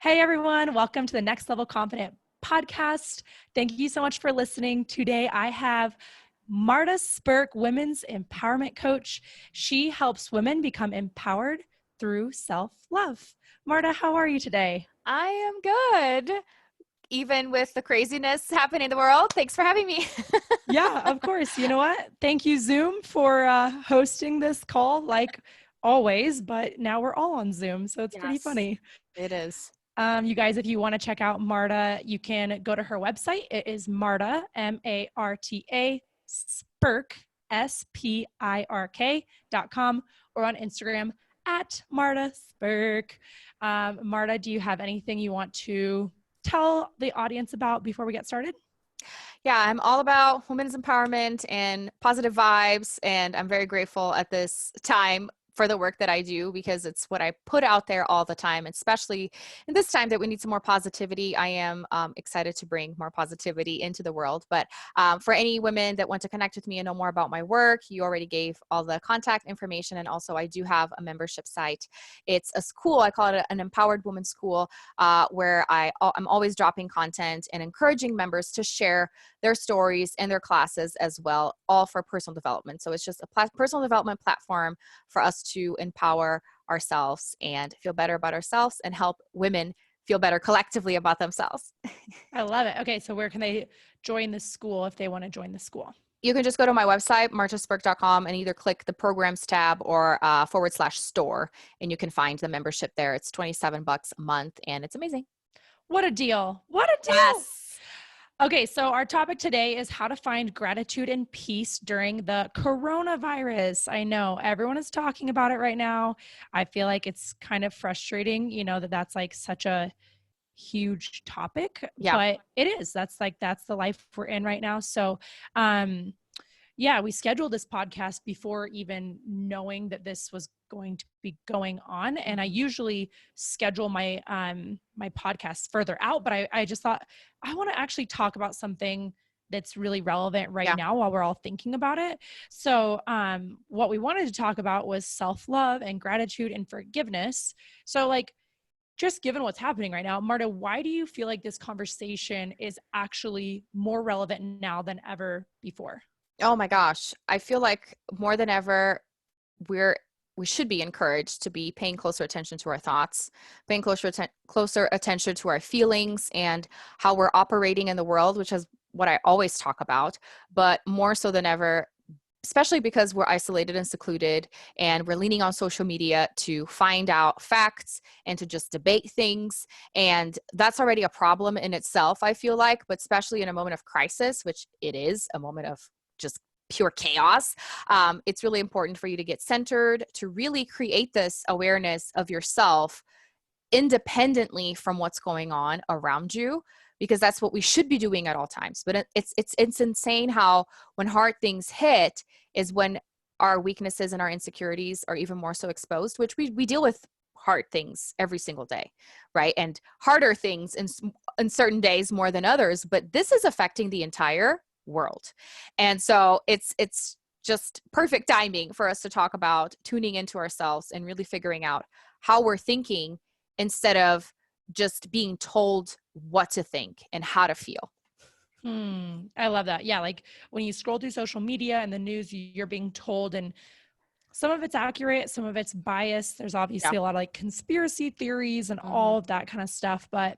Hey everyone, welcome to the Next Level Confident podcast. Thank you so much for listening. Today I have Marta Spirk, women's empowerment coach. She helps women become empowered through self-love. Marta, how are you today? I am good, even with the craziness happening in the world. Thanks for having me. Yeah, of course. You know what? Thank you, Zoom, for hosting this call like always, but now we're all on Zoom, so it's pretty Yes, funny. it is. You guys, if you want to check out Marta, you can go to her website. It is Marta, Marta, Spirk, SPIRK.com, or on Instagram at Marta Spirk. Marta, do you have anything you want to tell the audience about before we get started? Yeah, I'm all about women's empowerment and positive vibes, and I'm very grateful at this time for the work that I do because it's what I put out there all the time, especially in this time that we need some more positivity. I am excited to bring more positivity into the world. But for any women that want to connect with me and know more about my work, you already gave all the contact information. And also I do have a membership site. It's a school. I call it an empowered women's school where I'm always dropping content and encouraging members to share their stories and their classes as well, all for personal development. So it's just a personal development platform for us to empower ourselves and feel better about ourselves and help women feel better collectively about themselves. I love it. Okay, so where can they join the school if they want to join the school? You can just go to my website, martaspirk.com, and either click the programs tab or /store, and you can find the membership there. It's $27 a month, and it's amazing. What a deal. What a deal. Yes. Okay, so our topic today is how to find gratitude and peace during the coronavirus. I know everyone is talking about it right now. I feel like it's kind of frustrating, that that's like such a huge topic, Yeah. but it is. That's the life we're in right now. So, yeah, we scheduled this podcast before even knowing that this was going to be going on. And I usually schedule my my podcasts further out, but I just thought I want to actually talk about something that's really relevant right Yeah. now while we're all thinking about it. So what we wanted to talk about was self-love and gratitude and forgiveness. So like, just given what's happening right now, Marta, why do you feel like this conversation is actually more relevant now than ever before? Oh my gosh. I feel like more than ever, we should be encouraged to be paying closer attention to our thoughts, paying closer attention to our feelings and how we're operating in the world, which is what I always talk about, but more so than ever, especially because we're isolated and secluded and we're leaning on social media to find out facts and to just debate things. And that's already a problem in itself, I feel like, but especially in a moment of crisis, which it is a moment of just pure chaos. It's really important for you to get centered, to really create this awareness of yourself independently from what's going on around you, because that's what we should be doing at all times. But it's insane how when hard things hit is when our weaknesses and our insecurities are even more so exposed, which we deal with hard things every single day, right? And harder things in certain days more than others, but this is affecting the entire world. And so it's just perfect timing for us to talk about tuning into ourselves and really figuring out how we're thinking instead of just being told what to think and how to feel. I love that. Yeah, like when you scroll through social media and the news, you're being told, and some of it's accurate, some of it's biased. There's Yeah. obviously a lot of like conspiracy theories and Hmm. all of that kind of stuff. But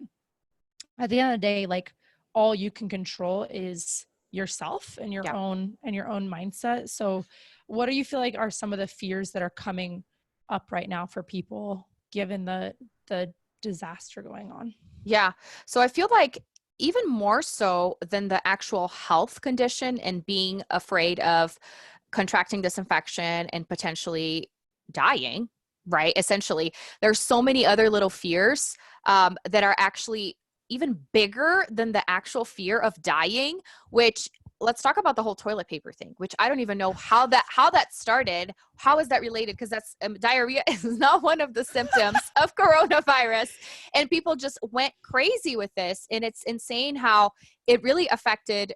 at the end of the day, like all you can control is yourself and Yeah. your own mindset. So what do you feel like are some of the fears that are coming up right now for people given the disaster going on? Yeah. So I feel like even more so than the actual health condition and being afraid of contracting this infection and potentially dying, right? Essentially, there's so many other little fears that are actually even bigger than the actual fear of dying, which let's talk about the whole toilet paper thing, which I don't even know how that started. How is that related? Because that's diarrhea is not one of the symptoms of coronavirus, and people just went crazy with this, and it's insane how it really affected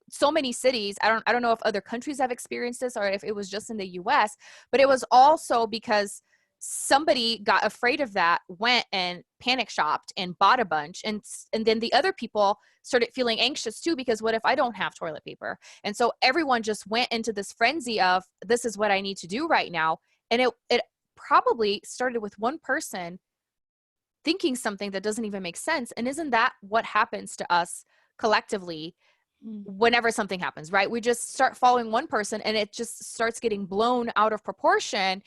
so many cities. I don't know if other countries have experienced this or if it was just in the US, but it was also because somebody got afraid of that, went and panic shopped and bought a bunch. And then the other people started feeling anxious too, because what if I don't have toilet paper? And so everyone just went into this frenzy of, this is what I need to do right now. And it probably started with one person thinking something that doesn't even make sense. And isn't that what happens to us collectively whenever something happens, right? We just start following one person and it just starts getting blown out of proportion.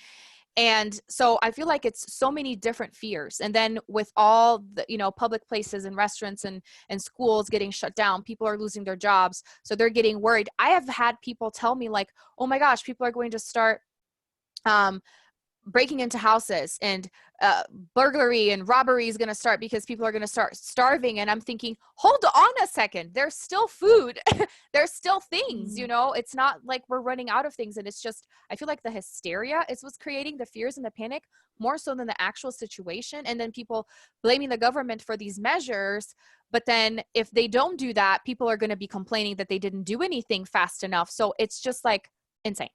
And so I feel like it's so many different fears. And then with all the, public places and restaurants and schools getting shut down, people are losing their jobs. So they're getting worried. I have had people tell me like, oh my gosh, people are going to start breaking into houses, and burglary and robbery is going to start because people are going to start starving. And I'm thinking, hold on a second, there's still food. There's still things, it's not like we're running out of things. And it's just, I feel like the hysteria is what's creating the fears and the panic more so than the actual situation. And then people blaming the government for these measures. But then if they don't do that, people are going to be complaining that they didn't do anything fast enough. So it's just like insane.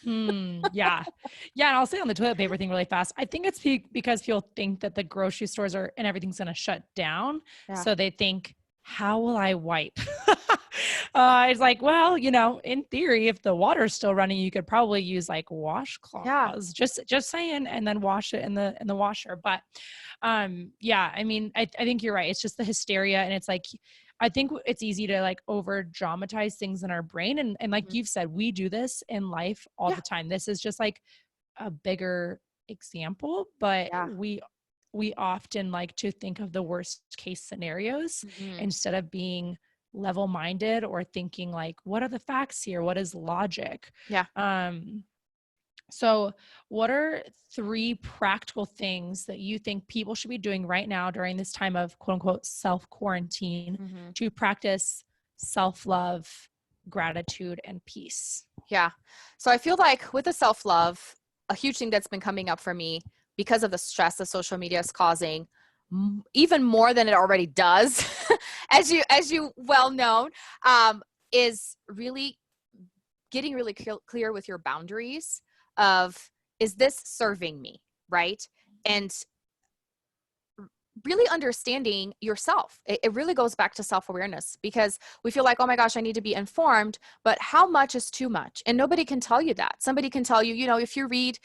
Yeah. And I'll say on the toilet paper thing really fast. I think it's because people think that the grocery stores and everything's going to shut down. Yeah. So they think, how will I wipe? It's like, well, in theory, if the water's still running, you could probably use like washcloths. Yeah. Just saying, and then wash it in the washer. But yeah, I mean, I think you're right. It's just the hysteria, and it's like, I think it's easy to like over dramatize things in our brain. And like you've said, we do this in life all the time. This is just like a bigger example, but we often like to think of the worst case scenarios instead of being level-minded or thinking like, what are the facts here? What is logic? Yeah. So what are 3 practical things that you think people should be doing right now during this time of quote unquote self-quarantine to practice self-love, gratitude, and peace? Yeah. So I feel like with the self-love, a huge thing that's been coming up for me because of the stress that social media is causing, even more than it already does, as you well known, is really getting really clear with your boundaries of, is this serving me, right? And really understanding yourself. It really goes back to self-awareness, because we feel like, oh my gosh, I need to be informed, but how much is too much? And nobody can tell you that. Somebody can tell you, if you read,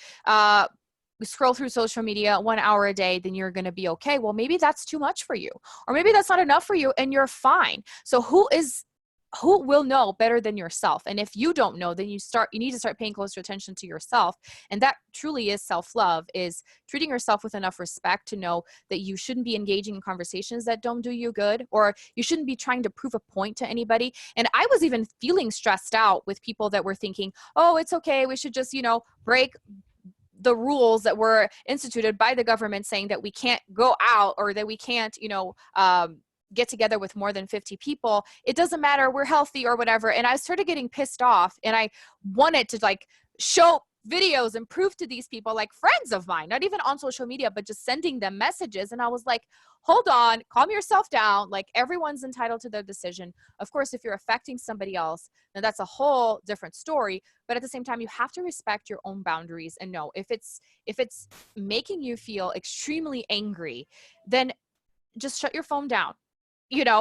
scroll through social media 1 hour a day, then you're going to be okay. Well, maybe that's too much for you, or maybe that's not enough for you and you're fine. So who will know better than yourself? And if you don't know, then you need to start paying closer attention to yourself. And that truly is self-love, is treating yourself with enough respect to know that you shouldn't be engaging in conversations that don't do you good, or you shouldn't be trying to prove a point to anybody. And I was even feeling stressed out with people that were thinking, oh, it's okay, we should just, break the rules that were instituted by the government, saying that we can't go out, or that we can't, get together with more than 50 people. It doesn't matter, we're healthy or whatever. And I started getting pissed off, and I wanted to like show videos and prove to these people, like friends of mine, not even on social media, but just sending them messages. And I was like, hold on, calm yourself down. Like, everyone's entitled to their decision. Of course, if you're affecting somebody else, then that's a whole different story. But at the same time, you have to respect your own boundaries and know if it's making you feel extremely angry, then just shut your phone down.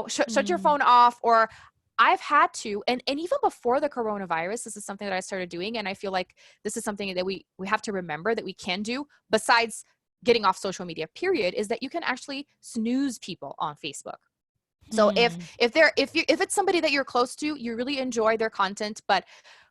Shut your phone off. Or I've had to, and even before the coronavirus, this is something that I started doing. And I feel like this is something that we have to remember that we can do besides getting off social media, period, is that you can actually snooze people on Facebook. So if it's somebody that you're close to, you really enjoy their content, but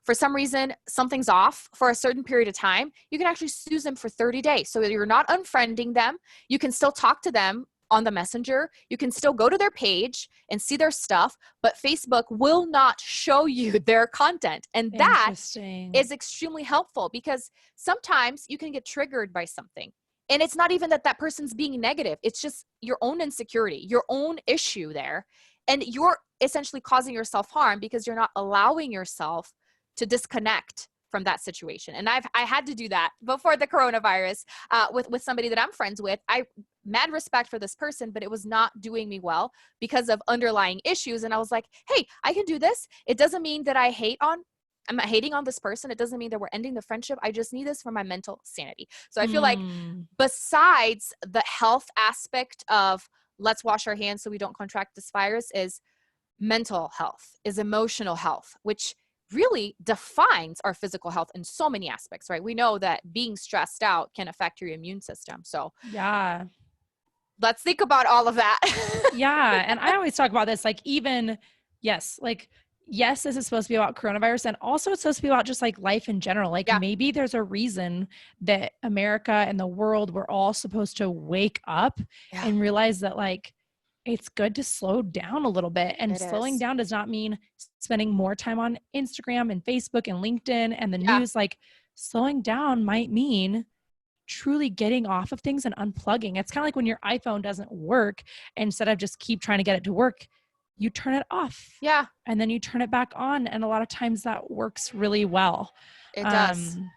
for some reason something's off for a certain period of time, you can actually snooze them for 30 days. So you're not unfriending them. You can still talk to them on the messenger. You can still go to their page and see their stuff, but Facebook will not show you their content. And that is extremely helpful, because sometimes you can get triggered by something. And it's not even that person's being negative. It's just your own insecurity, your own issue there. And you're essentially causing yourself harm because you're not allowing yourself to disconnect from that situation. And I had to do that before the coronavirus with somebody that I'm friends with. I mad respect for this person, but it was not doing me well because of underlying issues. And I was like, hey, I can do this. It doesn't mean that I hate on I'm not hating on this person. It doesn't mean that we're ending the friendship. I just need this for my mental sanity. So I feel like Mm. besides the health aspect of let's wash our hands so we don't contract this virus, is mental health, is emotional health, which really defines our physical health in so many aspects, right? We know that being stressed out can affect your immune system. So Yeah. let's think about all of that. Yeah. And I always talk about this, like, even, yes, like, yes, this is supposed to be about coronavirus. And also it's supposed to be about just like life in general. Like Yeah. maybe there's a reason that America and the world, we're all supposed to wake up Yeah, and realize that, like, it's good to slow down a little bit. And it slowing is. down does not mean spending more time on Instagram and Facebook and LinkedIn and the Yeah. news. Like, slowing down might mean truly getting off of things and unplugging. It's kind of like when your iPhone doesn't work, instead of just keep trying to get it to work, you turn it off Yeah, and then you turn it back on. And a lot of times that works really well. it does. Um,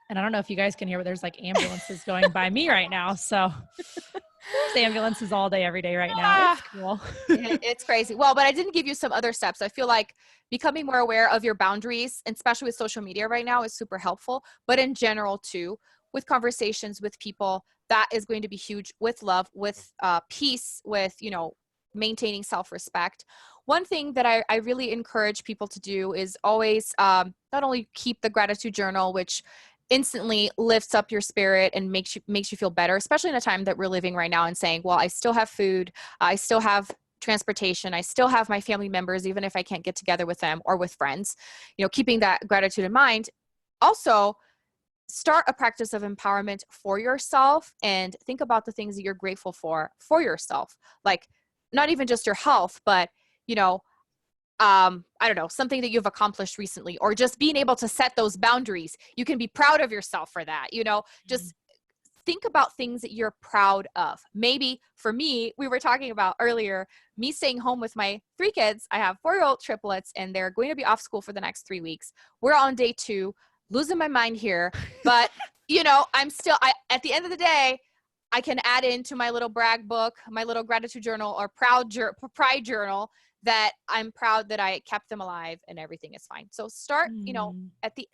and I don't know if you guys can hear, but there's like ambulances going by me right now. So there's ambulances all day, every day right now. Ah, It's cool. it's crazy. Well, but I didn't give you some other steps. I feel like becoming more aware of your boundaries, and especially with social media right now, is super helpful. But in general, too, with conversations with people, that is going to be huge. With love, with peace, with, maintaining self-respect. One thing that I really encourage people to do is always not only keep the gratitude journal, which instantly lifts up your spirit and makes you feel better, especially in a time that we're living right now, and saying, well, I still have food, I still have transportation, I still have my family members, even if I can't get together with them or with friends, keeping that gratitude in mind. Also, start a practice of empowerment for yourself and think about the things that you're grateful for yourself. Like, not even just your health, but, I don't know, something that you've accomplished recently, or just being able to set those boundaries. You can be proud of yourself for that, just think about things that you're proud of. Maybe for me, we were talking about earlier, me staying home with my 3 kids. I have 4-year-old triplets and they're going to be off school for the next 3 weeks. We're on day 2, losing my mind here, but I'm still, at the end of the day, I can add into my little brag book, my little gratitude journal or pride journal, that I'm proud that I kept them alive and everything is fine. So start, Mm.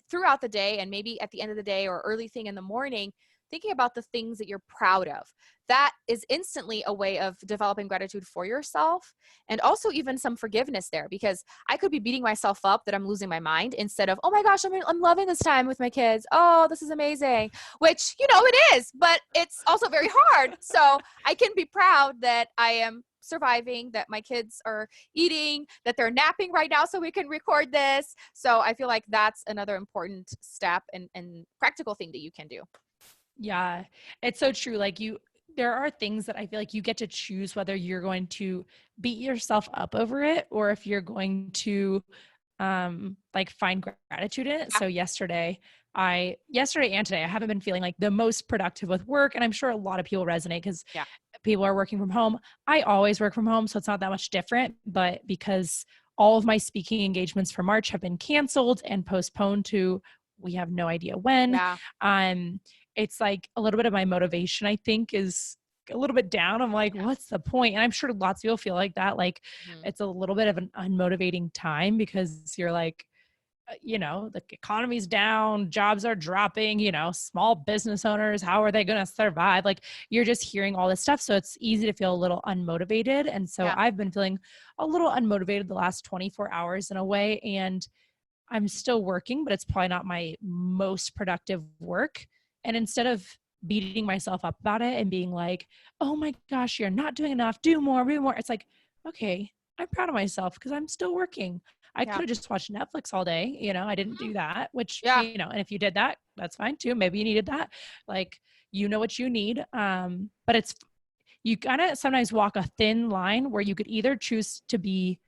throughout the day, and maybe at the end of the day or early thing in the morning, thinking about the things that you're proud of. That is instantly a way of developing gratitude for yourself, and also even some forgiveness there, because I could be beating myself up that I'm losing my mind, instead of, oh my gosh, I'm loving this time with my kids. Oh, this is amazing, which, it is, but it's also very hard. So I can be proud that I am surviving, that my kids are eating, that they're napping right now so we can record this. So I feel like that's another important step and practical thing that you can do. Yeah, it's so true. Like, there are things that I feel like you get to choose whether you're going to beat yourself up over it or if you're going to like find gratitude in it. Yeah. So yesterday and today, I haven't been feeling like the most productive with work. And I'm sure a lot of people resonate because Yeah. people are working from home. I always work from home, so it's not that much different. But because all of my speaking engagements for March have been canceled and postponed to, we have no idea when. Yeah. It's like a little bit of my motivation, I think, is a little bit down. I'm like, Yeah. what's the point? And I'm sure lots of people feel like that. Like, Mhm. it's a little bit of an unmotivating time because you're like, the economy's down, jobs are dropping, small business owners, how are they going to survive? Like, you're just hearing all this stuff. So it's easy to feel a little unmotivated. And so Yeah. I've been feeling a little unmotivated the last 24 hours in a way. And I'm still working, but it's probably not my most productive work. And instead of beating myself up about it and being like, oh my gosh, you're not doing enough, do more, do more. It's like, okay, I'm proud of myself because I'm still working. I could Yeah. have just watched Netflix all day. I didn't do that, which, Yeah. and if you did that, that's fine too. Maybe you needed that. Like, you know what you need. But you kind of sometimes walk a thin line where you could either choose to be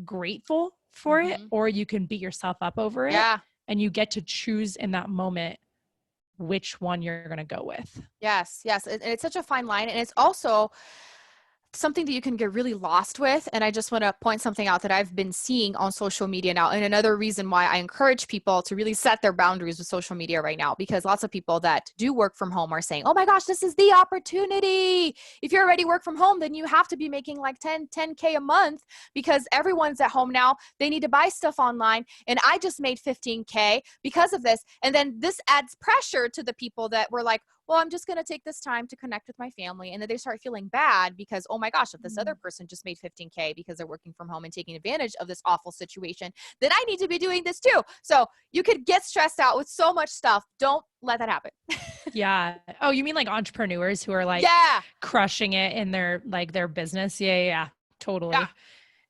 grateful for it Mm-hmm. or you can beat yourself up over it, Yeah. and you get to choose in that moment which one you're going to go with. Yes. Yes. And it's such a fine line. And it's also something that you can get really lost with. And I just want to point something out that I've been seeing on social media now. And another reason why I encourage people to really set their boundaries with social media right now, because lots of people that do work from home are saying, oh my gosh, this is the opportunity. If you already work from home, then you have to be making like 10K a month, because everyone's at home now. They need to buy stuff online. And I just made 15K because of this. And then this adds pressure to the people that were like, well, I'm just going to take this time to connect with my family. And then they start feeling bad because, oh my gosh, if this other person just made 15K because they're working from home and taking advantage of this awful situation, then I need to be doing this too. So you could get stressed out with so much stuff. Don't let that happen. Yeah. Oh, you mean like entrepreneurs who are like crushing it in their, like their business? Yeah. Totally. Yeah.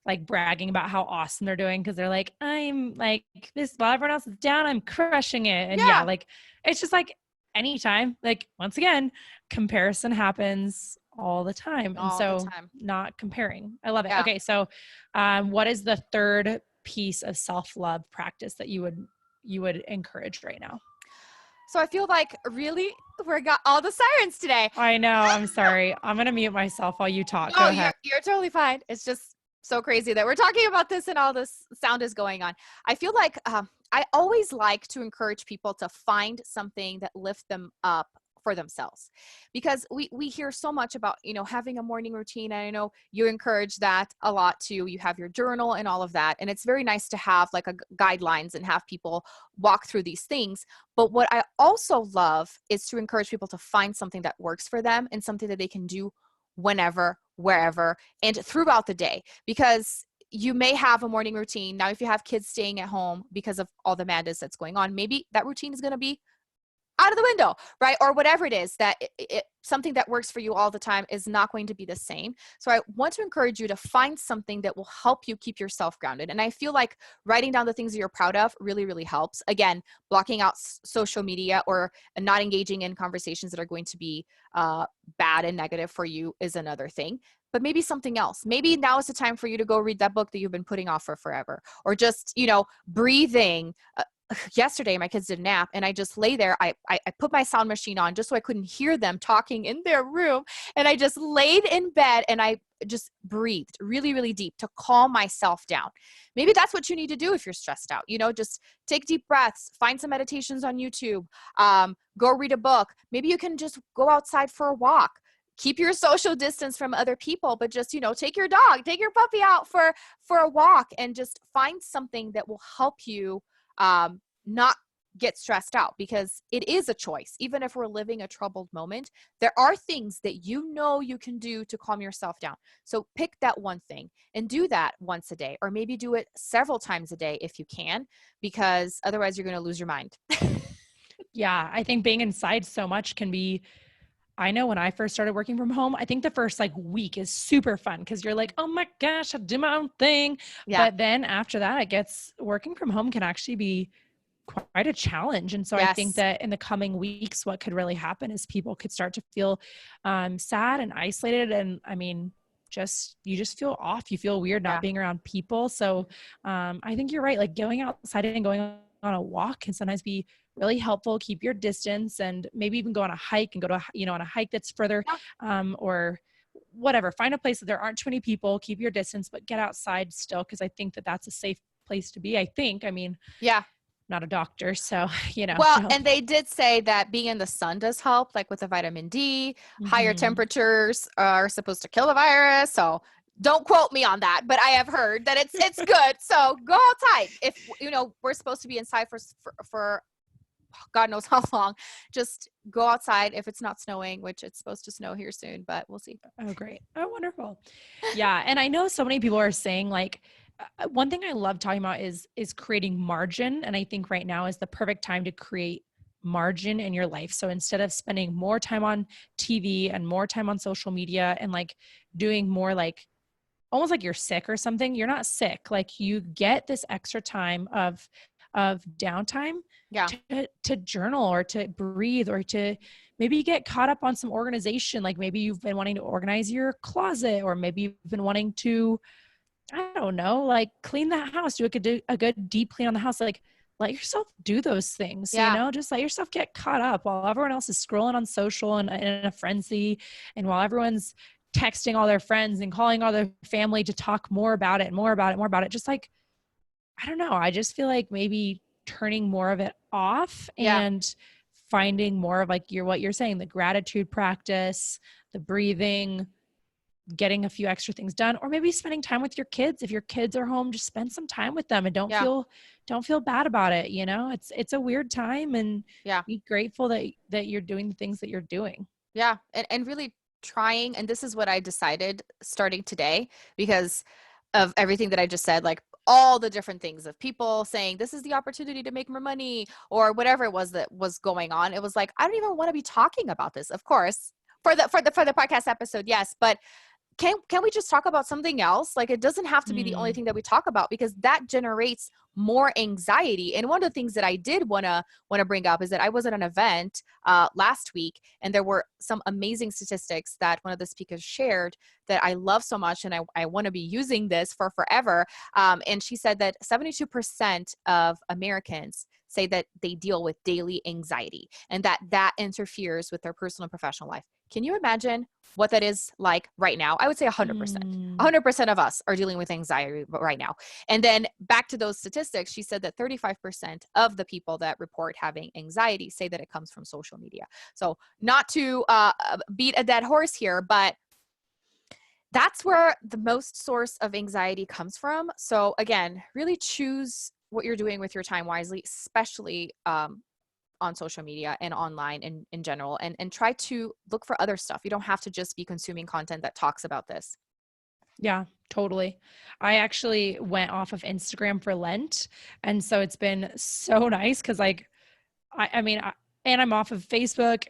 Like bragging about how awesome they're doing, because they're like, I'm like this while everyone else is down, I'm crushing it. And yeah, like it's just like anytime, like once again, comparison happens all the time. And so not comparing. I love it. Okay. So what is the third piece of self-love practice that you would encourage right now? So I feel like really we got all the sirens today. I know. I'm sorry. I'm going to mute myself while you talk. Go ahead. You're totally fine. It's just so crazy that we're talking about this and all this sound is going on. I feel like I always like to encourage people to find something that lifts them up for themselves, because we hear so much about, you know, having a morning routine. And I know you encourage that a lot too. You have your journal and all of that. And it's very nice to have like a guidelines and have people walk through these things. But what I also love is to encourage people to find something that works for them and something that they can do whenever, wherever, and throughout the day. Because you may have a morning routine. Now, if you have kids staying at home because of all the madness that's going on, maybe that routine is going to be out of the window, right? Or whatever it is, that something that works for you all the time is not going to be the same. So I want to encourage you to find something that will help you keep yourself grounded. And I feel like writing down the things that you're proud of really, really helps. Again, blocking out social media or not engaging in conversations that are going to be bad and negative for you is another thing. But maybe something else. Maybe now is the time for you to go read that book that you've been putting off for forever, or just, you know, breathing. Yesterday, my kids did a nap and I just lay there. I put my sound machine on just so I couldn't hear them talking in their room. And I just laid in bed and I just breathed really, really deep to calm myself down. Maybe that's what you need to do if you're stressed out. You know, just take deep breaths, find some meditations on YouTube, go read a book. Maybe you can just go outside for a walk. Keep your social distance from other people, but just, you know, take your dog, take your puppy out for a walk, and just find something that will help you not get stressed out, because it is a choice. Even if we're living a troubled moment, there are things that you know you can do to calm yourself down. So pick that one thing and do that once a day, or maybe do it several times a day if you can, because otherwise you're going to lose your mind. Yeah, I think being inside so much can be, I know when I first started working from home, I think the first like week is super fun because you're like, oh my gosh, I do my own thing. Yeah. But then after that, working from home can actually be quite a challenge. And so I think that in the coming weeks, what could really happen is people could start to feel sad and isolated. And I mean, you just feel off. You feel weird not being around people. So I think you're right. Like going outside and going on a walk can sometimes be really helpful. Keep your distance and maybe even go on a hike and go to, on a hike that's further or whatever. Find a place that there aren't too many people, keep your distance, but get outside still. Cause I think that that's a safe place to be. I mean, not a doctor. So, Well, and they did say that being in the sun does help, like with the vitamin D, higher temperatures are supposed to kill the virus. So don't quote me on that, but I have heard that it's good. So go outside. If, we're supposed to be inside for God knows how long, just go outside if it's not snowing, which it's supposed to snow here soon, but we'll see. Oh, great. Oh, wonderful. Yeah. And I know so many people are saying like, one thing I love talking about is creating margin. And I think right now is the perfect time to create margin in your life. So instead of spending more time on TV and more time on social media and like doing more like almost like you're sick or something, you're not sick. Like you get this extra time of downtime to journal or to breathe or to maybe get caught up on some organization. Like maybe you've been wanting to organize your closet, or maybe you've been wanting to, I don't know, like clean the house, do a good deep clean on the house. Like let yourself do those things, just let yourself get caught up while everyone else is scrolling on social and in a frenzy. And while everyone's texting all their friends and calling all their family to talk more about it, more about it, more about it. Just like, I don't know. I just feel like maybe turning more of it off Yeah. and finding more of like what you're saying, the gratitude practice, the breathing, getting a few extra things done, or maybe spending time with your kids. If your kids are home, just spend some time with them and Yeah. don't feel bad about it. You know, it's a weird time, and Yeah. be grateful that you're doing the things that you're doing. Yeah. And really trying, and this is what I decided starting today because of everything that I just said, like all the different things of people saying this is the opportunity to make more money or whatever it was that was going on. It was like, I don't even want to be talking about this. Of course, for the podcast episode, yes, but can we just talk about something else? Like, it doesn't have to be the only thing that we talk about, because that generates more anxiety. And one of the things that I did want to bring up is that I was at an event last week, and there were some amazing statistics that one of the speakers shared that I love so much, and I want to be using this for forever. And she said that 72% of Americans say that they deal with daily anxiety, and that interferes with their personal and professional life. Can you imagine what that is like right now? I would say 100%. 100% of us are dealing with anxiety right now. And then back to those statistics, she said that 35% of the people that report having anxiety say that it comes from social media. So not to beat a dead horse here, but that's where the most source of anxiety comes from. So again, really choose what you're doing with your time wisely, especially on social media and online in general, and try to look for other stuff. You don't have to just be consuming content that talks about this. Yeah, totally. I actually went off of Instagram for Lent. And so it's been so nice because, like, I mean, and I'm off of Facebook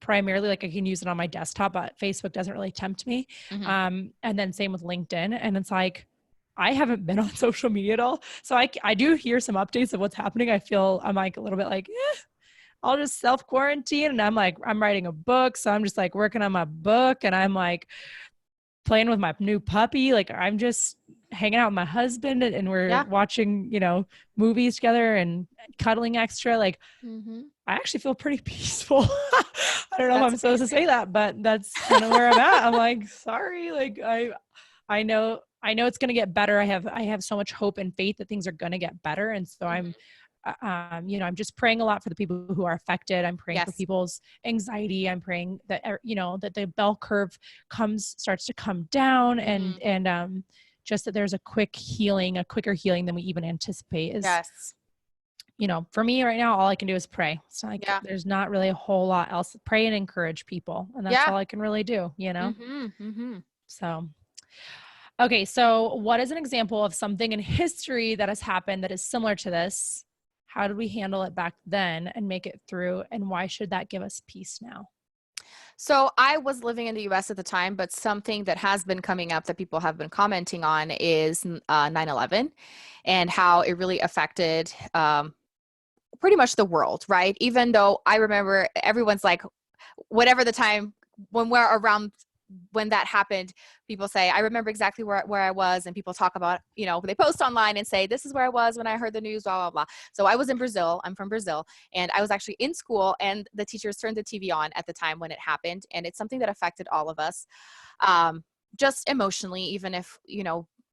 primarily. Like, I can use it on my desktop, but Facebook doesn't really tempt me. Mm-hmm. And then same with LinkedIn. And it's like, I haven't been on social media at all. So I do hear some updates of what's happening. I'm like a little bit like, I'll just self quarantine. And I'm like, I'm writing a book. So I'm just like working on my book, and I'm like playing with my new puppy. Like, I'm just hanging out with my husband, and we're Yeah. watching, movies together and cuddling extra. Like, Mm-hmm. I actually feel pretty peaceful. I don't know if That's I'm supposed to say amazing. that, but that's kind of where I'm at. I'm like, sorry. Like, I know it's going to get better. I have so much hope and faith that things are going to get better. And so Mm-hmm. I'm just praying a lot for the people who are affected. I'm praying for Yes. people's anxiety. I'm praying that, that the bell curve starts to come down, Mm-hmm. and just that there's a quicker healing than we even anticipate is, Yes. for me right now, all I can do is pray. It's like, Yeah. there's not really a whole lot else. Pray and encourage people. And that's Yeah. all I can really do, Mm-hmm. Mm-hmm. So, okay. So what is an example of something in history that has happened that is similar to this? How did we handle it back then and make it through? And why should that give us peace now? So I was living in the US at the time, but something that has been coming up that people have been commenting on is 9/11 and how it really affected pretty much the world, right? Even though I remember everyone's like, whatever the time when we're around when that happened, people say, I remember exactly where I was. And people talk about, they post online and say, this is where I was when I heard the news, blah, blah, blah. So I was in Brazil. I'm from Brazil. And I was actually in school, and the teachers turned the TV on at the time when it happened. And it's something that affected all of us, just emotionally, even if,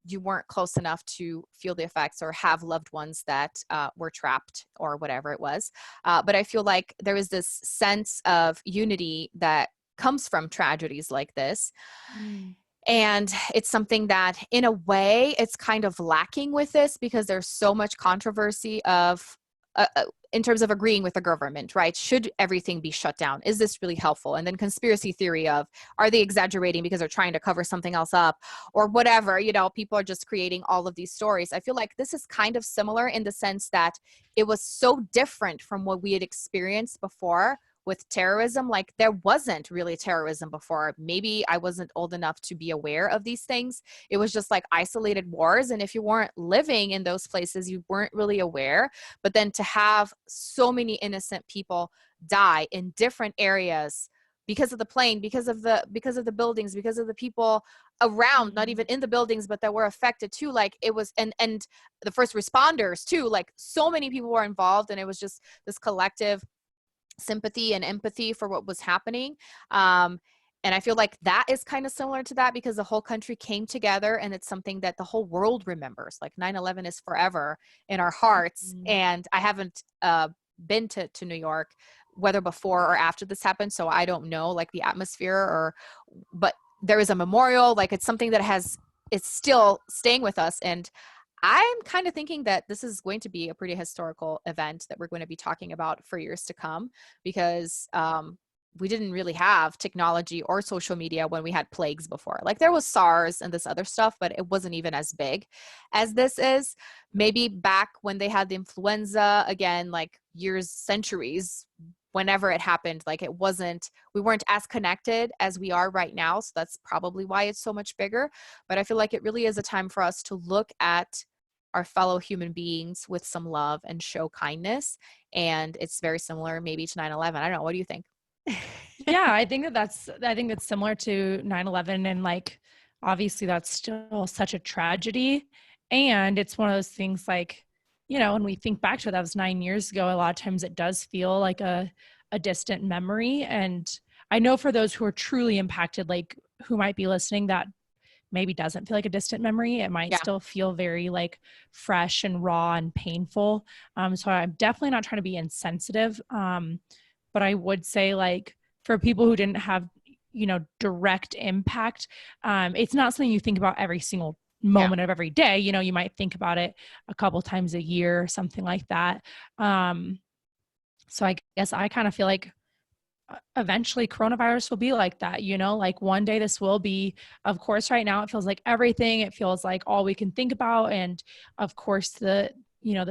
you weren't close enough to feel the effects or have loved ones that were trapped or whatever it was. But I feel like there is this sense of unity that comes from tragedies like this. Mm. And it's something that, in a way, it's kind of lacking with this because there's so much controversy of in terms of agreeing with the government, right? Should everything be shut down? Is this really helpful? And then conspiracy theory of, are they exaggerating because they're trying to cover something else up or whatever? People are just creating all of these stories. I feel like this is kind of similar in the sense that it was so different from what we had experienced before with terrorism. Like, there wasn't really terrorism before. Maybe I wasn't old enough to be aware of these things. It was just like isolated wars. And if you weren't living in those places, you weren't really aware. But then to have so many innocent people die in different areas because of the plane, because of the buildings, because of the people around, not even in the buildings, but that were affected too. Like, it was, and the first responders too, like so many people were involved, and it was just this collective sympathy and empathy for what was happening. And I feel like that is kind of similar to that because the whole country came together and it's something that the whole world remembers. Like 9/11 is forever in our hearts. Mm. And I haven't been to New York, whether before or after this happened. So I don't know like the atmosphere but there is a memorial. Like it's something that it's still staying with us. And I'm kind of thinking that this is going to be a pretty historical event that we're going to be talking about for years to come because we didn't really have technology or social media when we had plagues before. Like there was SARS and this other stuff, but it wasn't even as big as this is. Maybe back when they had the influenza, again, like years, centuries, whenever it happened, like we weren't as connected as we are right now. So that's probably why it's so much bigger. But I feel like it really is a time for us to look at our fellow human beings with some love and show kindness. And it's very similar maybe to 9/11. I don't know. What do you think? Yeah, I think it's similar to 9/11, and like obviously that's still such a tragedy. And it's one of those things like, when we think back to it, that was 9 years ago, a lot of times it does feel like a distant memory. And I know for those who are truly impacted, like who might be listening, that maybe doesn't feel like a distant memory. It might Yeah. still feel very like fresh and raw and painful. So I'm definitely not trying to be insensitive. But I would say like for people who didn't have, direct impact, it's not something you think about every single Yeah. moment of every day. You might think about it a couple times a year or something like that. So I guess I kind of feel like eventually coronavirus will be like that, like one day this will be, of course, right now it feels like everything, it feels like all we can think about. And of course the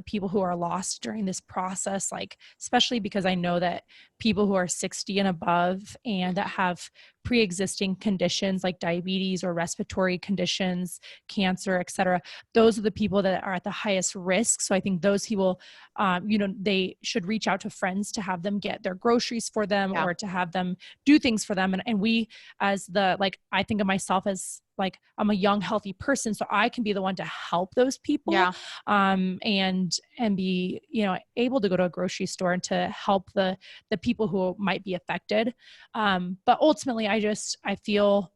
people who are lost during this process, like especially because I know that people who are 60 and above and that Mhm. have pre-existing conditions like diabetes or respiratory conditions, cancer, etc., those are the people that are at the highest risk. So I think those people, they should reach out to friends to have them get their groceries for them Yeah. or to have them do things for them. And we, I think of myself as like, I'm a young, healthy person, so I can be the one to help those people, Yeah. and be, able to go to a grocery store and to help the people who might be affected. But ultimately, I feel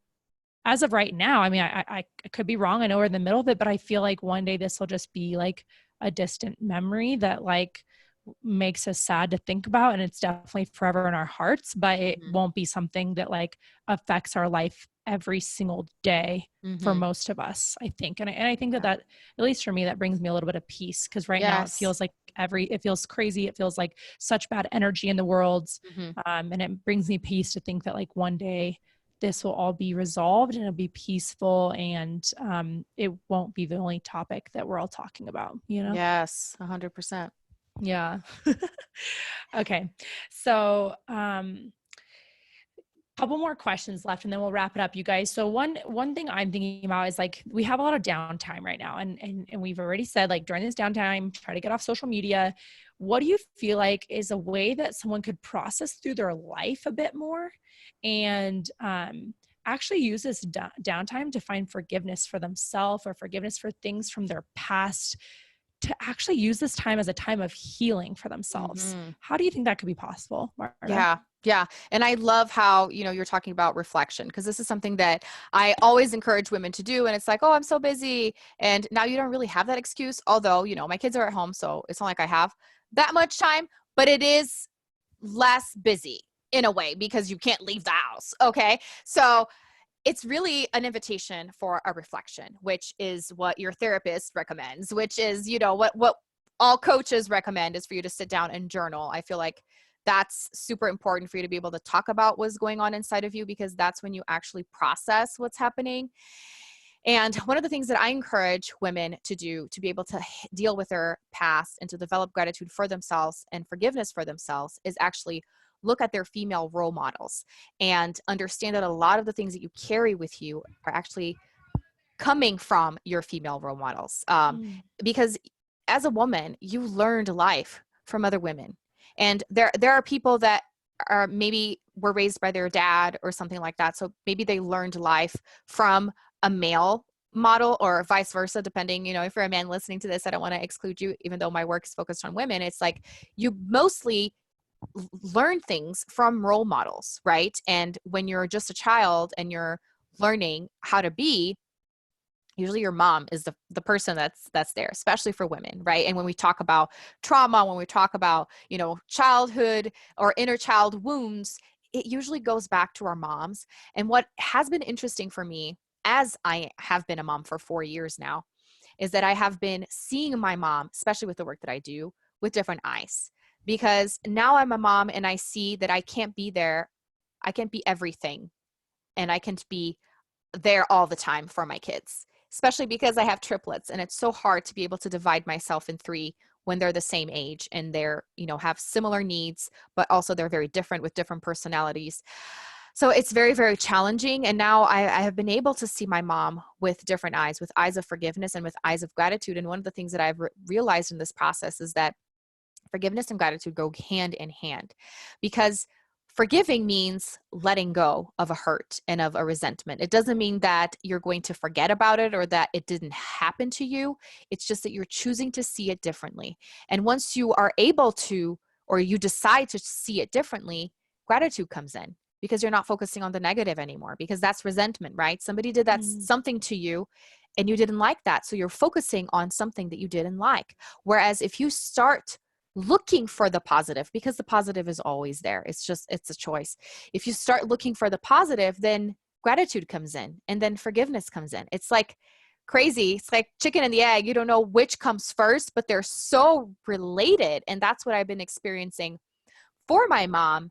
as of right now, I mean, I could be wrong. I know we're in the middle of it, but I feel like one day this will just be like a distant memory that like makes us sad to think about. And it's definitely forever in our hearts, but it Mhm. won't be something that like affects our life every single day for Mhm. most of us, I think. And I think that Yeah. at least for me, that brings me a little bit of peace. Cause right now it Yes. feels like it feels crazy. It feels like such bad energy in the world. Mhm. And it brings me peace to think that like one day this will all be resolved and it'll be peaceful, and it won't be the only topic that we're all talking about. Yes. 100%. Yeah. Okay. So, couple more questions left and then we'll wrap it up, you guys. So one thing I'm thinking about is like we have a lot of downtime right now, and we've already said like during this downtime try to get off social media. What do you feel like is a way that someone could process through their life a bit more and actually use this downtime to find forgiveness for themselves or forgiveness for things from their past, to actually use this time as a time of healing for themselves? Mhm. How do you think that could be possible, Marta? Yeah. Yeah. And I love how, you're talking about reflection because this is something that I always encourage women to do. And it's like, oh, I'm so busy. And now you don't really have that excuse. Although, my kids are at home. So it's not like I have that much time, but it is less busy in a way because you can't leave the house. Okay. So it's really an invitation for a reflection, which is what your therapist recommends, which is, what all coaches recommend is for you to sit down and journal. I feel like that's super important for you to be able to talk about what's going on inside of you because that's when you actually process what's happening. And one of the things that I encourage women to do to be able to deal with their past and to develop gratitude for themselves and forgiveness for themselves is actually look at their female role models and understand that a lot of the things that you carry with you are actually coming from your female role models. Mm. Because as a woman, you learned life from other women. And there are people that are maybe were raised by their dad or something like that. So maybe they learned life from a male model or vice versa, depending, if you're a man listening to this, I don't want to exclude you, even though my work is focused on women. It's like you mostly learn things from role models, right? And when you're just a child and you're learning how to be, usually your mom is the person that's there, especially for women, right? And when we talk about trauma, when we talk about, you know, childhood or inner child wounds, it usually goes back to our moms. And what has been interesting for me, as I have been a mom for 4 years now, is that I have been seeing my mom, especially with the work that I do, with different eyes. Because now I'm a mom and I see that I can't be there. I can't be everything. And I can't be there all the time for my kids, especially because I have triplets. And it's so hard to be able to divide myself in three when they're the same age and they're, you know, have similar needs, but also they're very different with different personalities. So it's very, very challenging. And now I have been able to see my mom with different eyes, with eyes of forgiveness and with eyes of gratitude. And one of the things that I've realized in this process is that forgiveness and gratitude go hand in hand, because forgiving means letting go of a hurt and of a resentment. It doesn't mean that you're going to forget about it or that it didn't happen to you. It's just that you're choosing to see it differently. And once you are able to, or you decide to see it differently, gratitude comes in, because you're not focusing on the negative anymore, because that's resentment, right? Somebody did that something to you and you didn't like that. So you're focusing on something that you didn't like. Whereas if you start looking for the positive, because the positive is always there, it's a choice. If you start looking for the positive, then gratitude comes in and then forgiveness comes in. It's like crazy. It's like chicken and the egg. You don't know which comes first, but they're so related. And that's what I've been experiencing for my mom,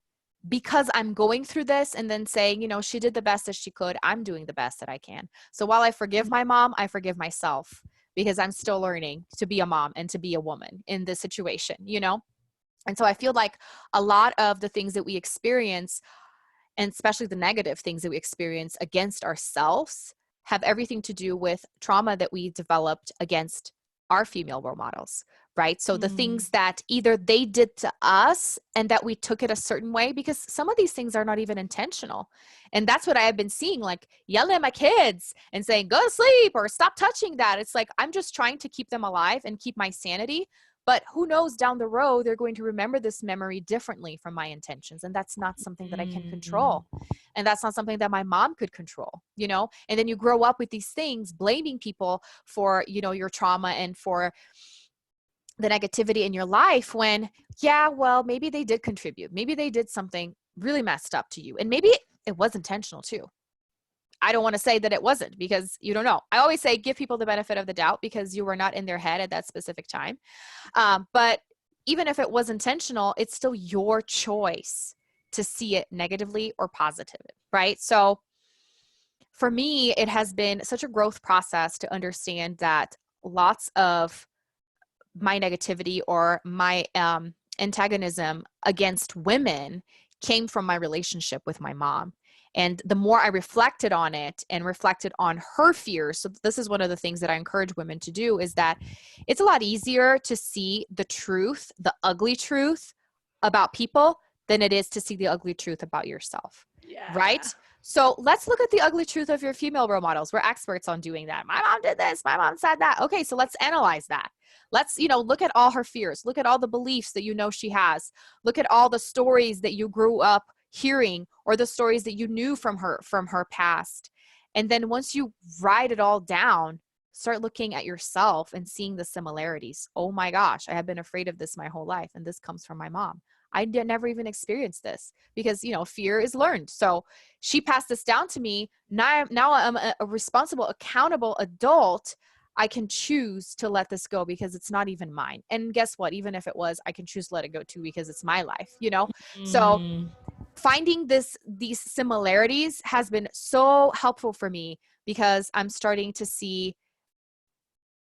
because I'm going through this and then saying, you know, she did the best that she could. I'm doing the best that I can. So while I forgive my mom, I forgive myself, because I'm still learning to be a mom and to be a woman in this situation, you know? And so I feel like a lot of the things that we experience, and especially the negative things that we experience against ourselves, have everything to do with trauma that we developed against our female role models, right? So the things that either they did to us and that we took it a certain way, because some of these things are not even intentional. And that's what I have been seeing, like yelling at my kids and saying, go to sleep or stop touching that. It's like, I'm just trying to keep them alive and keep my sanity. But who knows, down the road, they're going to remember this memory differently from my intentions. And that's not something that I can control. And that's not something that my mom could control, you know? And then you grow up with these things, blaming people for, you know, your trauma and for the negativity in your life, when, yeah, well, maybe they did contribute. Maybe they did something really messed up to you. And maybe it was intentional too. I don't want to say that it wasn't, because you don't know. I always say give people the benefit of the doubt, because you were not in their head at that specific time. But even if it was intentional, it's still your choice to see it negatively or positive, right? So for me, it has been such a growth process to understand that lots of my negativity or my antagonism against women came from my relationship with my mom. And the more I reflected on it and reflected on her fears, so this is one of the things that I encourage women to do, is that it's a lot easier to see the truth, the ugly truth about people, than it is to see the ugly truth about yourself. Yeah. Right? So let's look at the ugly truth of your female role models. We're experts on doing that. My mom did this. My mom said that. Okay, so let's analyze that. Let's, you know, look at all her fears. Look at all the beliefs that you know she has. Look at all the stories that you grew up hearing, or the stories that you knew from her past. And then once you write it all down, start looking at yourself and seeing the similarities. Oh my gosh, I have been afraid of this my whole life, and this comes from my mom. I never even experienced this, because, you know, fear is learned. So she passed this down to me. Now I'm a responsible, accountable adult. I can choose to let this go, because it's not even mine. And guess what? Even if it was, I can choose to let it go too, because it's my life, you know? So finding these similarities has been so helpful for me, because I'm starting to see,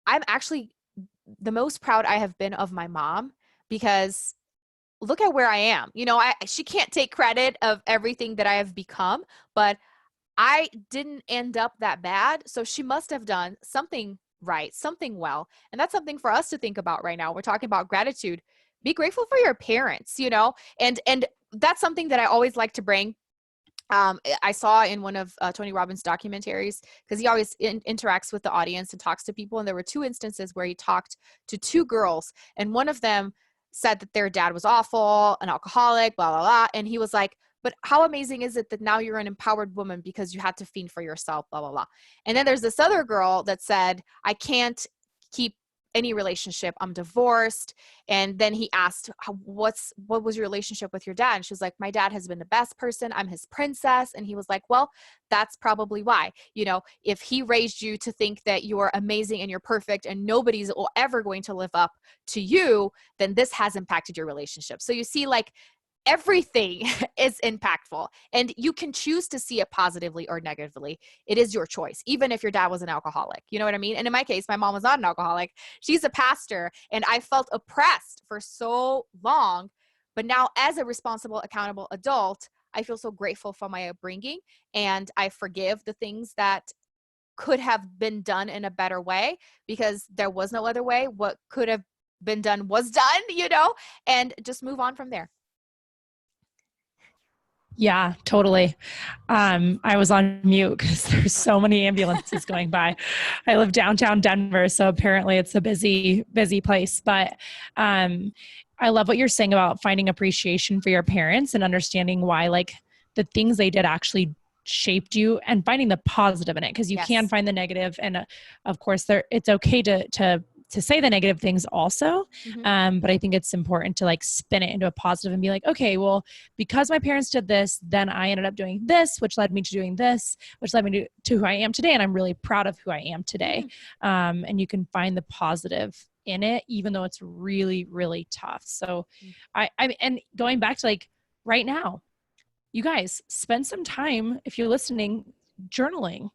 I'm actually the most proud I have been of my mom, because look at where I am. You know, she can't take credit of everything that I have become, but I didn't end up that bad. So she must have done something right, something well. And that's something for us to think about right now. We're talking about gratitude. Be grateful for your parents, you know, and that's something that I always like to bring. I saw in one of Tony Robbins' documentaries, because he always interacts with the audience and talks to people. And there were two instances where he talked to two girls, and one of them said that their dad was awful, an alcoholic, blah, blah, blah. And he was like, but how amazing is it that now you're an empowered woman because you had to fend for yourself, blah, blah, blah. And then there's this other girl that said, I can't keep any relationship. I'm divorced. And then he asked, what was your relationship with your dad? And she was like, my dad has been the best person. I'm his princess. And he was like, well, that's probably why, if he raised you to think that you're amazing and you're perfect and nobody's ever going to live up to you, then this has impacted your relationship. So you see, like, everything is impactful, and you can choose to see it positively or negatively. It is your choice, even if your dad was an alcoholic. You know what I mean? And in my case, my mom was not an alcoholic. She's a pastor, and I felt oppressed for so long. But now, as a responsible, accountable adult, I feel so grateful for my upbringing, and I forgive the things that could have been done in a better way, because there was no other way. What could have been done was done, and just move on from there. Yeah, totally. I was on mute because there's so many ambulances going by. I live downtown Denver, so apparently it's a busy, busy place. But I love what you're saying about finding appreciation for your parents and understanding why, like, the things they did actually shaped you, and finding the positive in it, because you can find the negative. And of course, it's okay to say the negative things also. But I think it's important to, like, spin it into a positive and be like, okay, well, because my parents did this, then I ended up doing this, which led me to doing this, which led me to who I am today. And I'm really proud of who I am today. And you can find the positive in it, even though it's really, really tough. So and going back to, like, right now, you guys spend some time, if you're listening, journaling.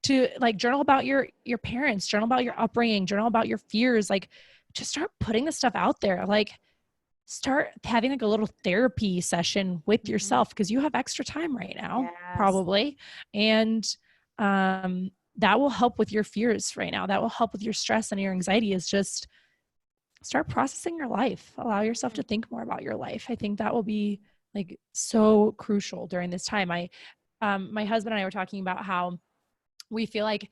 To, like, journal about your parents, journal about your upbringing, journal about your fears. Like, just start putting the stuff out there. Like, start having, like, a little therapy session with yourself, because you have extra time right now, probably. And that will help with your fears right now. That will help with your stress and your anxiety, is just start processing your life. Allow yourself to think more about your life. I think that will be, like, so crucial during this time. My husband and I were talking about how we feel like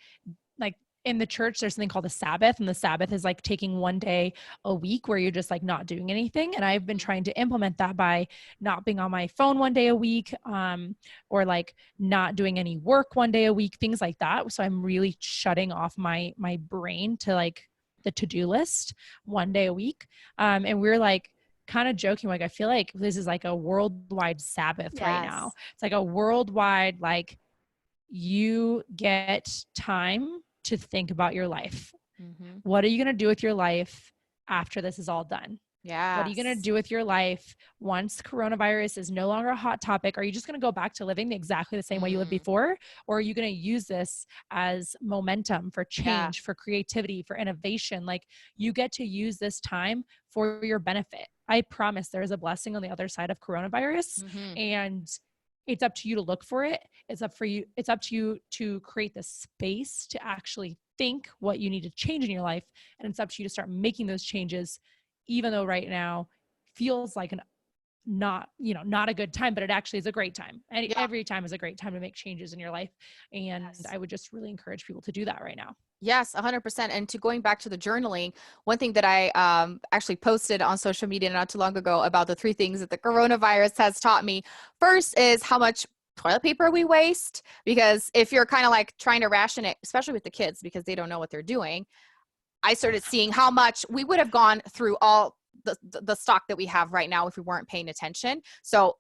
in the church, there's something called the Sabbath, and the Sabbath is like taking one day a week where you're just, like, not doing anything. And I've been trying to implement that by not being on my phone one day a week, or, like, not doing any work one day a week, things like that. So I'm really shutting off my brain to, like, the to-do list one day a week. And we're, like, kind of joking, like, I feel like this is like a worldwide Sabbath right now. It's like a worldwide, like, you get time to think about your life. What are you going to do with your life after this is all done? What are you going to do with your life once coronavirus is no longer a hot topic? Are you just going to go back to living exactly the same way you lived before? Or are you going to use this as momentum for change, for creativity, for innovation? Like, you get to use this time for your benefit. I promise there is a blessing on the other side of coronavirus. And it's up to you to look for it. It's up to you to create the space to actually think what you need to change in your life. And it's up to you to start making those changes, even though right now feels like not a good time, but it actually is a great time. And every time is a great time to make changes in your life. And I would just really encourage people to do that right now. Yes, 100%. And to going back to the journaling, one thing that I actually posted on social media not too long ago about the 3 things that the coronavirus has taught me. First is how much toilet paper we waste, because if you're kind of like trying to ration it, especially with the kids, because they don't know what they're doing, I started seeing how much we would have gone through all the stock that we have right now if we weren't paying attention. So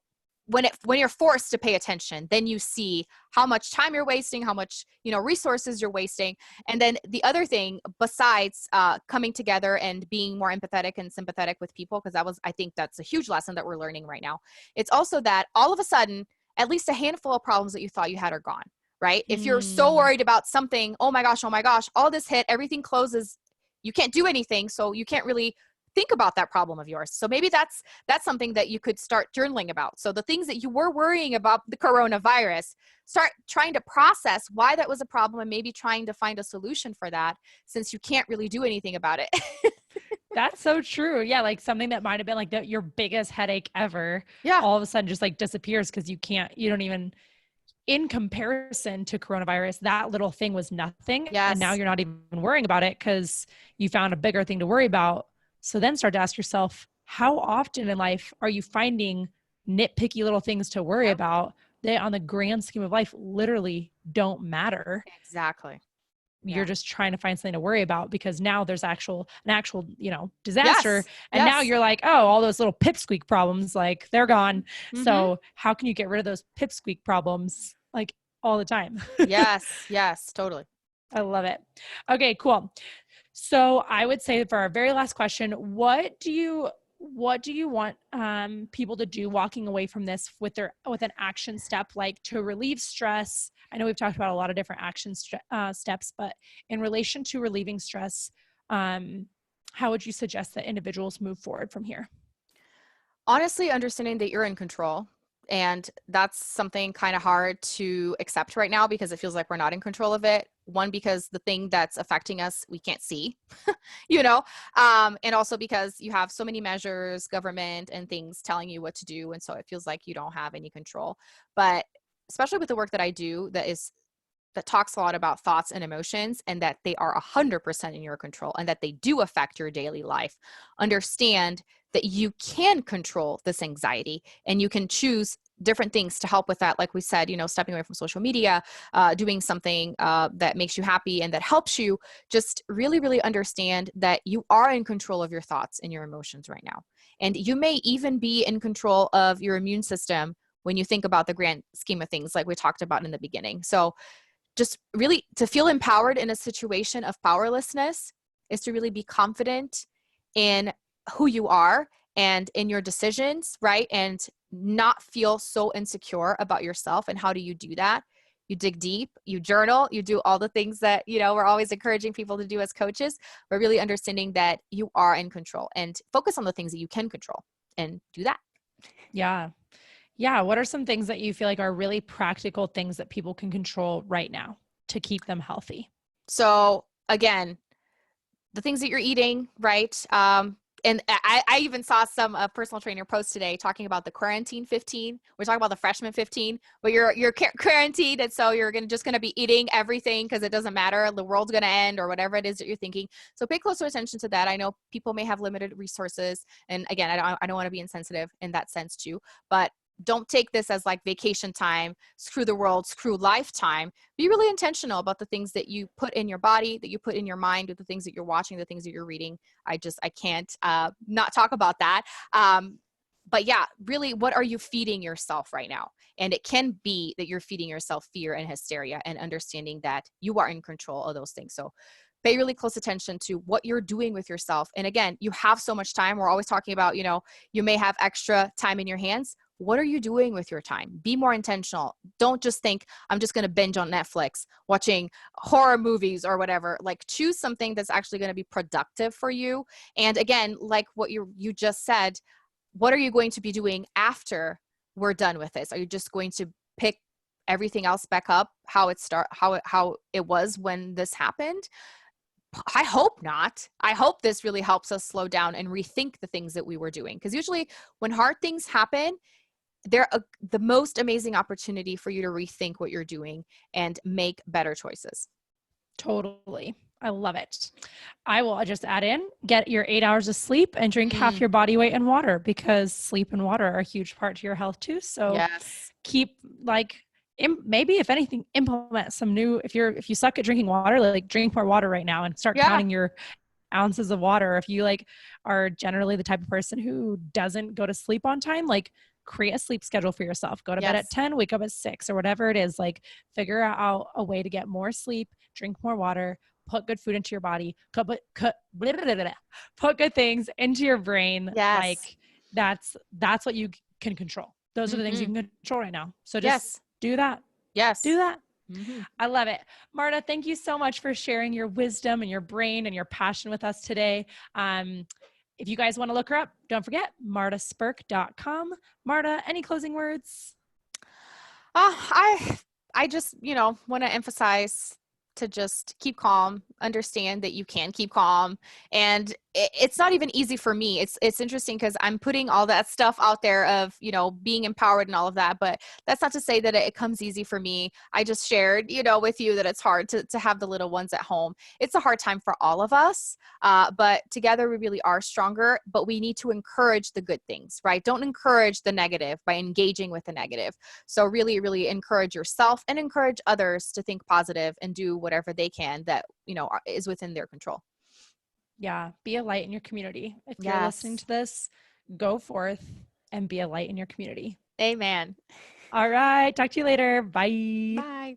when you're forced to pay attention, then you see how much time you're wasting, how much, resources you're wasting. And then the other thing, besides coming together and being more empathetic and sympathetic with people, because I think that's a huge lesson that we're learning right now. It's also that all of a sudden, at least a handful of problems that you thought you had are gone, right? If you're so worried about something, oh my gosh, all this hit, everything closes, you can't do anything. So you can't really think about that problem of yours. So maybe that's something that you could start journaling about. So the things that you were worrying about the coronavirus, start trying to process why that was a problem, and maybe trying to find a solution for that, since you can't really do anything about it. That's so true. Yeah. Like, something that might've been like your biggest headache ever. All of a sudden just, like, disappears, because you don't even, in comparison to coronavirus, that little thing was nothing. And now you're not even worrying about it because you found a bigger thing to worry about. So then start to ask yourself, how often in life are you finding nitpicky little things to worry Yep. about that on the grand scheme of life literally don't matter? Exactly. You're Yeah. just trying to find something to worry about because now there's an actual, disaster. Yes. And now Yes. you're like, oh, all those little pipsqueak problems, like they're gone. Mm-hmm. So how can you get rid of those pipsqueak problems like all the time? Yes. Yes. Totally. I love it. Okay, cool. So I would say for our very last question, what do you want people to do walking away from this with an action step, like to relieve stress? I know we've talked about a lot of different steps, but in relation to relieving stress, how would you suggest that individuals move forward from here? Honestly, understanding that you're in control. And that's something kind of hard to accept right now because it feels like we're not in control of it. One, because the thing that's affecting us, we can't see, you know, and also because you have so many measures, government and things telling you what to do. And so it feels like you don't have any control. But especially with the work that I do, that talks a lot about thoughts and emotions and that they are 100% in your control and that they do affect your daily life. Understand that you can control this anxiety and you can choose different things to help with that. Like we said, stepping away from social media, doing something that makes you happy and that helps you. Just really, really understand that you are in control of your thoughts and your emotions right now. And you may even be in control of your immune system when you think about the grand scheme of things, like we talked about in the beginning. So just really to feel empowered in a situation of powerlessness is to really be confident in who you are and in your decisions, right? And not feel so insecure about yourself. And how do you do that? You dig deep, you journal, you do all the things that, we're always encouraging people to do as coaches, but really understanding that you are in control and focus on the things that you can control and do that. Yeah. Yeah. What are some things that you feel like are really practical things that people can control right now to keep them healthy? So again, the things that you're eating, right? And I even saw some personal trainer post today talking about the quarantine 15. We're talking about the freshman 15, but you're quarantined, and so you're just gonna be eating everything because it doesn't matter. The world's gonna end or whatever it is that you're thinking. So pay closer attention to that. I know people may have limited resources, and again, I don't want to be insensitive in that sense too, but don't take this as like vacation time, screw the world, screw lifetime. Be really intentional about the things that you put in your body, that you put in your mind, with the things that you're watching, the things that you're reading. I can't not talk about that. But yeah, really, what are you feeding yourself right now? And it can be that you're feeding yourself fear and hysteria, and understanding that you are in control of those things. So pay really close attention to what you're doing with yourself. And again, you have so much time. We're always talking about, you may have extra time in your hands. What are you doing with your time? Be more intentional. Don't just think, I'm just going to binge on Netflix, watching horror movies or whatever. Like, choose something that's actually going to be productive for you. And again, like what you just said, what are you going to be doing after we're done with this? Are you just going to pick everything else back up how it was when this happened? I hope not. I hope this really helps us slow down and rethink the things that we were doing. Because usually when hard things happen, they're the most amazing opportunity for you to rethink what you're doing and make better choices. Totally. I love it. I will just add in, get your 8 hours of sleep and drink half Mm, your body weight in water, because sleep and water are a huge part to your health too. So yes. keep maybe if anything, implement some new, if you suck at drinking water, like drink more water right now and start Yeah. counting your ounces of water. If you are generally the type of person who doesn't go to sleep on time, create a sleep schedule for yourself. Go to bed at Yes. 10, wake up at 6 or whatever it is. Figure out a way to get more sleep, drink more water, put good food into your body, put good things into your brain. Yes. That's what you can control. Those are the things you Mm-hmm. can control right now. So just Yes. do that. Do Yes. that. Mm-hmm. I love it. Marta, thank you so much for sharing your wisdom and your brain and your passion with us today. If you guys want to look her up, don't forget martaspirk.com. Marta, any closing words? I just, want to emphasize to just keep calm, understand that you can keep calm. And it's not even easy for me. It's interesting because I'm putting all that stuff out there of, you know, being empowered and all of that, but that's not to say that it comes easy for me. I just shared, you know, with you that it's hard to have the little ones at home. It's a hard time for all of us, but together we really are stronger, but we need to encourage the good things, right? Don't encourage the negative by engaging with the negative. So really, really encourage yourself and encourage others to think positive and do whatever they can that, you know, is within their control. Yeah. Be a light in your community. If you're listening Yes. to this, go forth and be a light in your community. Amen. All right. Talk to you later. Bye. Bye.